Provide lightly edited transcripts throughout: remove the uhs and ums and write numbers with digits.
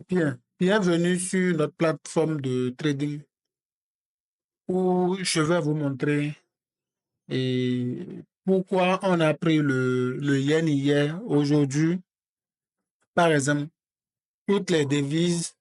Bien, bienvenue sur notre plateforme de trading où je vais vous montrer pourquoi on a pris le yen hier. Aujourd'hui, par exemple, toutes les devises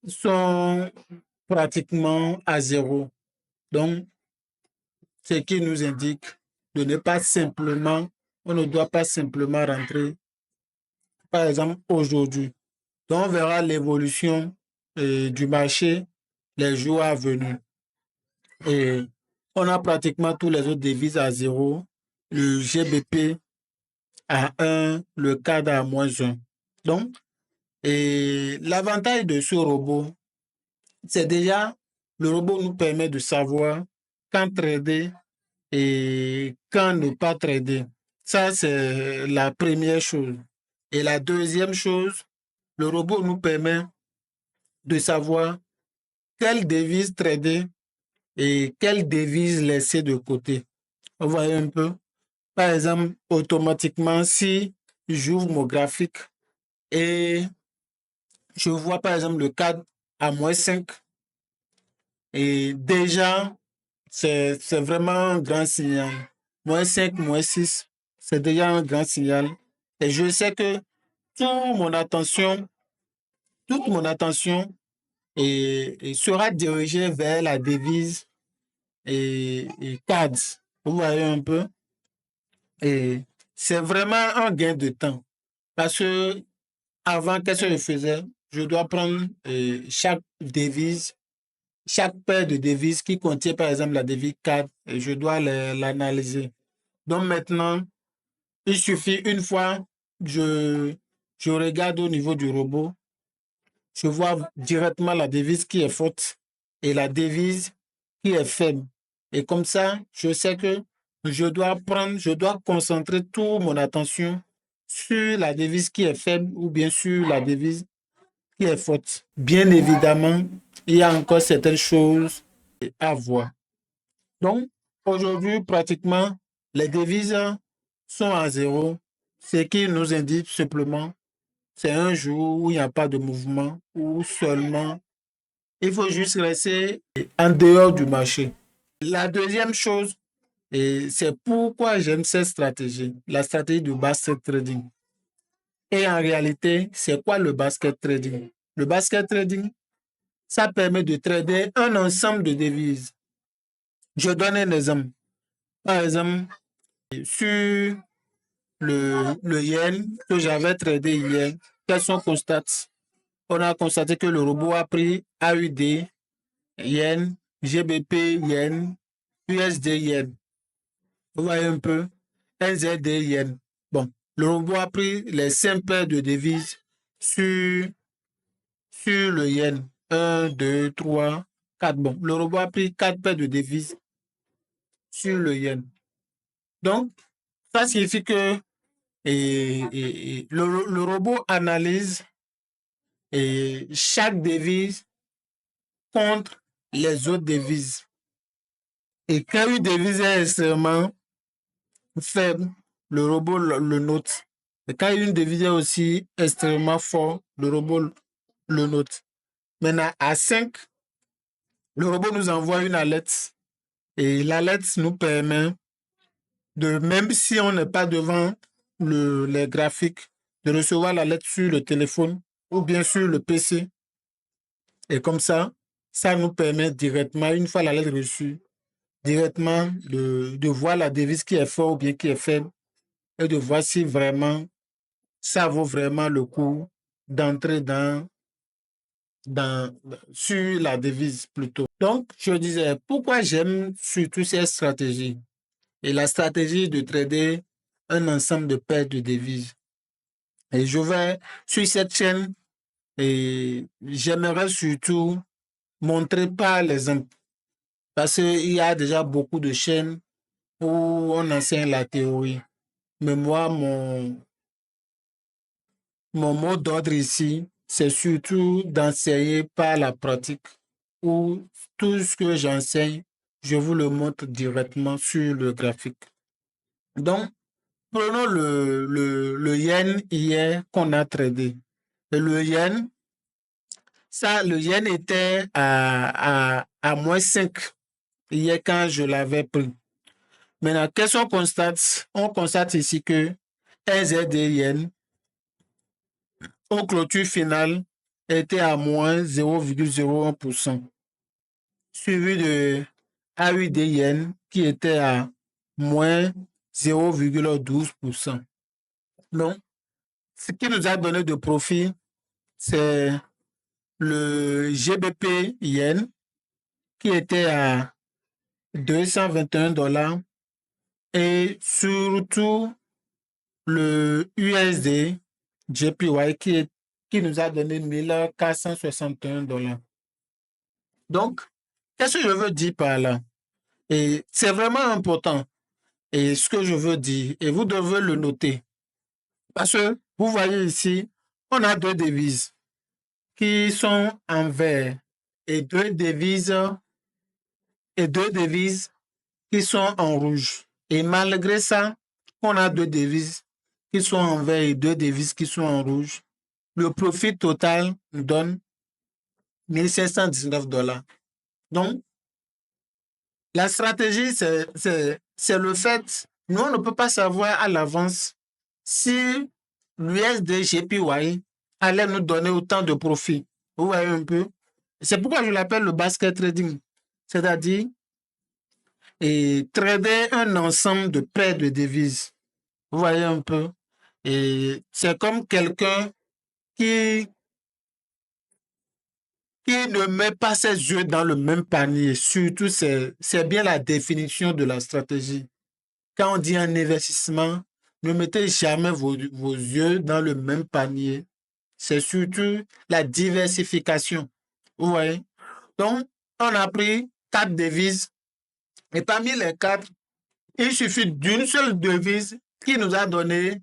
sont pratiquement à zéro. Donc, ce qui nous indique de ne pas simplement, on ne doit pas simplement rentrer, par exemple, aujourd'hui. Donc, on verra l'évolution du marché les jours à venir. Et on a pratiquement tous les autres devises à zéro. Le GBP à 1, le CAD à -1. Donc, l'avantage de ce robot, c'est déjà, le robot nous permet de savoir quand trader et quand ne pas trader. Ça, c'est la première chose. Et la deuxième chose, le robot nous permet de savoir quelle devise trader et quelle devise laisser de côté. Vous voyez un peu? Par exemple, automatiquement, si j'ouvre mon graphique et je vois par exemple le cadre à -5, et déjà, c'est vraiment un grand signal. -5, -6, c'est déjà un grand signal. Et je sais que toute mon attention sera dirigée vers la devise et CAD. Vous voyez un peu? Et c'est vraiment un gain de temps. Parce que avant, qu'est-ce que je faisais? Je dois prendre chaque devise, chaque paire de devises qui contient par exemple la devise 4 et je dois l'analyser. Donc maintenant, il suffit une fois, je, je regarde au niveau du robot, je vois directement la devise qui est forte et la devise qui est faible. Et comme ça, je sais que je dois concentrer toute mon attention sur la devise qui est faible ou bien sur la devise qui est forte. Bien évidemment, il y a encore certaines choses à voir. Donc, aujourd'hui, pratiquement, les devises sont à zéro, ce qui nous indique simplement c'est un jour où il n'y a pas de mouvement, ou seulement il faut juste rester en dehors du marché. La deuxième chose, et c'est pourquoi j'aime cette stratégie, la stratégie du basket trading. Et en réalité, c'est quoi le basket trading? Le basket trading, ça permet de trader un ensemble de devises. Je donne un exemple. Par exemple, sur le yen que j'avais tradé hier, qu'est-ce qu'on constate? On a constaté que le robot a pris AUD, yen, GBP, yen, USD, yen. Vous voyez un peu? NZD, yen. Bon, le robot a pris les 5 paires de devises sur, sur le yen. Un, 2, 3, 4. Bon, le robot a pris 4 paires de devises sur le yen. Donc, ça signifie que le robot analyse chaque devise contre les autres devises. Et quand une devise est extrêmement faible, le robot le note. Et quand une devise est aussi extrêmement forte, le robot le note. Maintenant, à 5, le robot nous envoie une alerte. Et l'alerte nous permet de, même si on n'est pas devant les graphiques, de recevoir l'alerte sur le téléphone ou bien sur le PC. Et comme ça nous permet directement, une fois l'alerte reçue, directement de voir la devise qui est forte ou bien qui est faible et de voir si vraiment ça vaut vraiment le coup d'entrer sur la devise plutôt. Donc, je disais, pourquoi j'aime surtout cette stratégie et la stratégie de trader un ensemble de paires de devises. Et je vais sur cette chaîne et j'aimerais surtout montrer par l'exemple parce qu'il y a déjà beaucoup de chaînes où on enseigne la théorie. Mais moi, mon mot d'ordre ici, c'est surtout d'enseigner par la pratique où tout ce que j'enseigne, je vous le montre directement sur le graphique. Donc, prenons le yen hier qu'on a tradé. Et le yen, ça, le yen était à moins 5 hier quand je l'avais pris. Maintenant, qu'est-ce qu'on constate? On constate ici que NZD yen, au clôture finale, était à moins 0,01%, suivi de AUD yen qui était à moins 0,12%. Donc, ce qui nous a donné de profit, c'est le GBP yen qui était à 221 dollars et surtout le USD JPY qui nous a donné 1461 dollars. Donc, qu'est-ce que je veux dire par là? Et c'est vraiment important. Et ce que je veux dire, et vous devez le noter, parce que vous voyez ici, on a deux devises qui sont en vert et deux devises qui sont en rouge. Et malgré ça, on a deux devises qui sont en vert et deux devises qui sont en rouge. Le profit total nous donne 1519 dollars. Donc, la stratégie, c'est le fait, nous, on ne peut pas savoir à l'avance si l'USD JPY allait nous donner autant de profit. Vous voyez un peu? C'est pourquoi je l'appelle le basket trading. C'est-à-dire, et trader un ensemble de paires de devises. Vous voyez un peu? Et c'est comme quelqu'un qui, qui ne met pas ses yeux dans le même panier. Surtout, c'est bien la définition de la stratégie. Quand on dit un investissement, ne mettez jamais vos yeux dans le même panier. C'est surtout la diversification. Vous voyez? Donc, on a pris 4 devises et parmi les 4, il suffit d'une seule devise qui nous a donné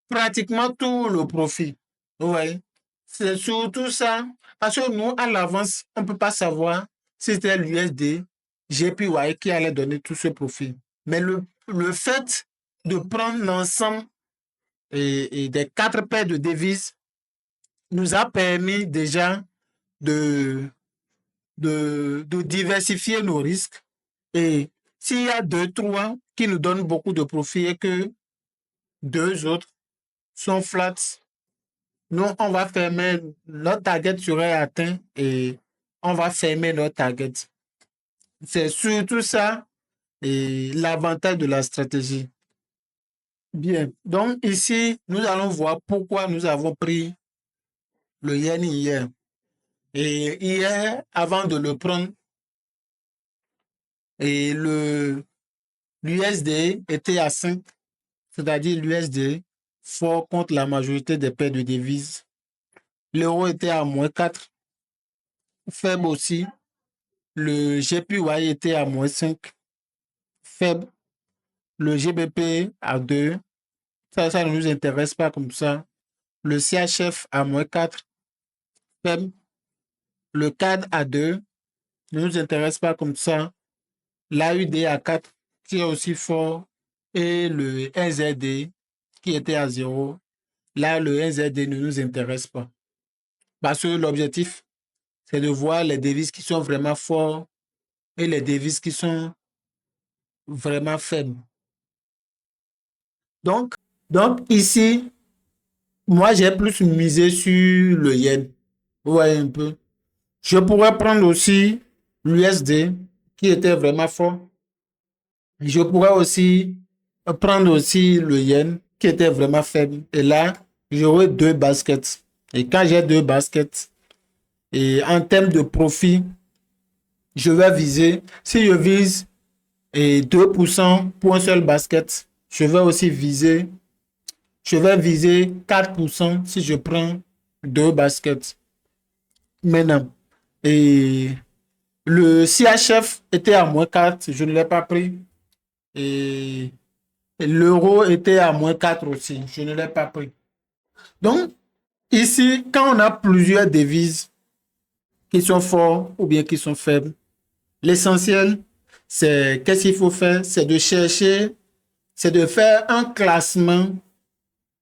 pratiquement tout le profit. Vous voyez? C'est surtout ça. Parce que nous, à l'avance, on ne peut pas savoir si c'était l'USD, JPY qui allait donner tout ce profit. Mais le fait de prendre l'ensemble et des 4 paires de devises nous a permis déjà de, de diversifier nos risques. Et s'il y a 2, 3 qui nous donnent beaucoup de profit et que 2 autres sont flats, nous, on va fermer, notre target serait atteint et on va fermer notre target. C'est surtout ça et l'avantage de la stratégie. Bien, donc ici, nous allons voir pourquoi nous avons pris le yen hier. Et hier, avant de le prendre, et l'USD était à 5, c'est-à-dire l'USD fort contre la majorité des paires de devises. L'euro était à moins 4, faible aussi. Le JPY était à moins 5, faible. Le GBP à 2, ça ne nous intéresse pas comme ça. Le CHF à moins 4, faible. Le CAD à 2 ne nous intéresse pas comme ça. L'AUD à 4 qui est aussi fort et le NZD qui était à 0. Là, le NZD ne nous intéresse pas. Parce que l'objectif, c'est de voir les devises qui sont vraiment forts et les devises qui sont vraiment faibles. Donc, ici, moi, j'ai plus misé sur le yen. Vous voyez un peu. Je pourrais prendre aussi l'USD qui était vraiment fort. Je pourrais aussi prendre aussi le yen qui était vraiment faible. Et là, j'aurai 2 baskets. Et quand j'ai 2 baskets, et en termes de profit, je vais viser, si je vise 2% pour un seul basket, je vais viser 4% si je prends 2 baskets. Maintenant, et le CHF était à moins 4, je ne l'ai pas pris. Et l'euro était à moins 4 aussi, je ne l'ai pas pris. Donc, ici, quand on a plusieurs devises qui sont fortes ou bien qui sont faibles, l'essentiel, c'est qu'est-ce qu'il faut faire? C'est de chercher, c'est de faire un classement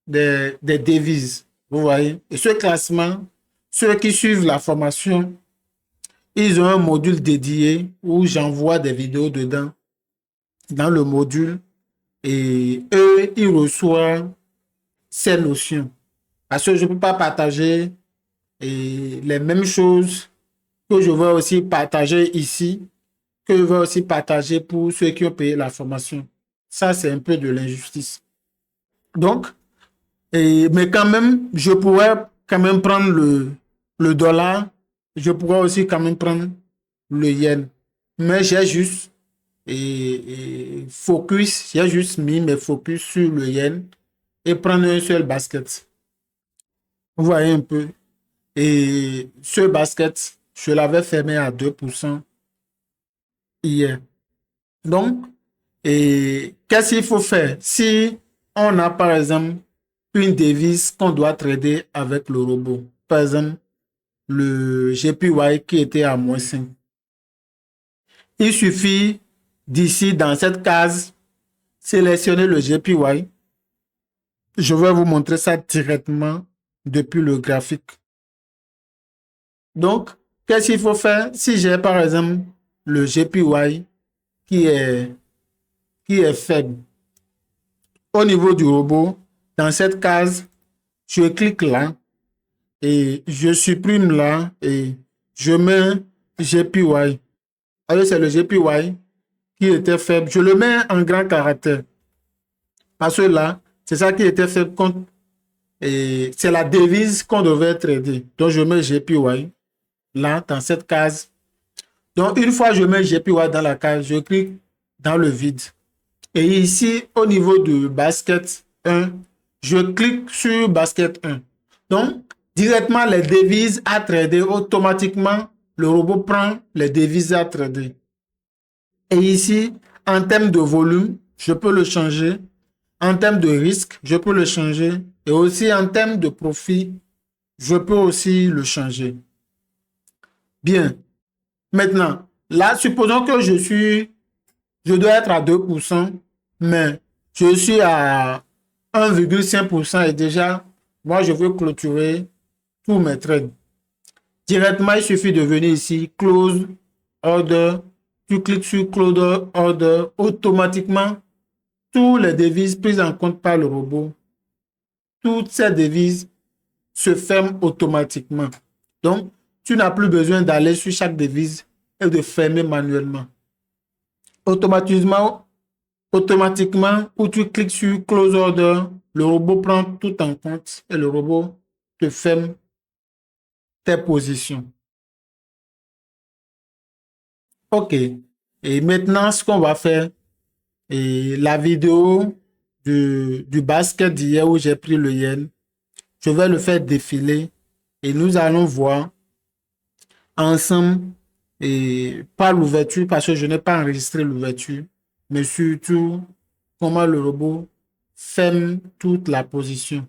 des devises. Vous voyez? Et ce classement, ceux qui suivent la formation, ils ont un module dédié où j'envoie des vidéos dedans, dans le module, et eux, ils reçoivent ces notions. Parce que je ne peux pas partager les mêmes choses que je vais aussi partager ici, que je vais aussi partager pour ceux qui ont payé la formation. Ça, c'est un peu de l'injustice. Donc, mais quand même, je pourrais quand même prendre le dollar, je pourrais aussi quand même prendre le yen. Mais j'ai juste focus, j'ai juste mis mes focus sur le yen et prendre un seul basket. Vous voyez un peu. Et ce basket, je l'avais fermé à 2% hier. Donc, qu'est-ce qu'il faut faire? Si on a par exemple une devise qu'on doit trader avec le robot, par exemple le JPY qui était à -5, il suffit d'ici dans cette case, sélectionner le JPY. Je vais vous montrer ça directement depuis le graphique. Donc, qu'est-ce qu'il faut faire? Si j'ai par exemple le JPY qui est faible au niveau du robot, dans cette case, je clique là et je supprime là et je mets JPY. Alors, c'est le JPY qui était faible. Je le mets en grand caractère. Parce que là, c'est ça qui était faible. Et c'est la devise qu'on devait trader. Donc, je mets JPY là, dans cette case. Donc, une fois que je mets JPY dans la case, je clique dans le vide. Et ici, au niveau du basket 1, je clique sur basket 1. Donc, directement, les devises à trader, automatiquement, le robot prend les devises à trader. Et ici, en termes de volume, je peux le changer. En termes de risque, je peux le changer. Et aussi, en termes de profit, je peux aussi le changer. Bien. Maintenant, là, supposons que je dois être à 2%, mais je suis à 1,5% et déjà, moi, je veux clôturer tous mes trades. Directement, il suffit de venir ici, Close Order. Tu cliques sur Close Order. Automatiquement, toutes les devises prises en compte par le robot, toutes ces devises se ferment automatiquement. Donc, tu n'as plus besoin d'aller sur chaque devise et de fermer manuellement. Automatiquement, où tu cliques sur Close Order, le robot prend tout en compte et le robot te ferme tes positions. OK. Et maintenant, ce qu'on va faire, la vidéo du basket d'hier où j'ai pris le yen, je vais le faire défiler et nous allons voir ensemble pas l'ouverture parce que je n'ai pas enregistré l'ouverture, mais surtout comment le robot ferme toute la position.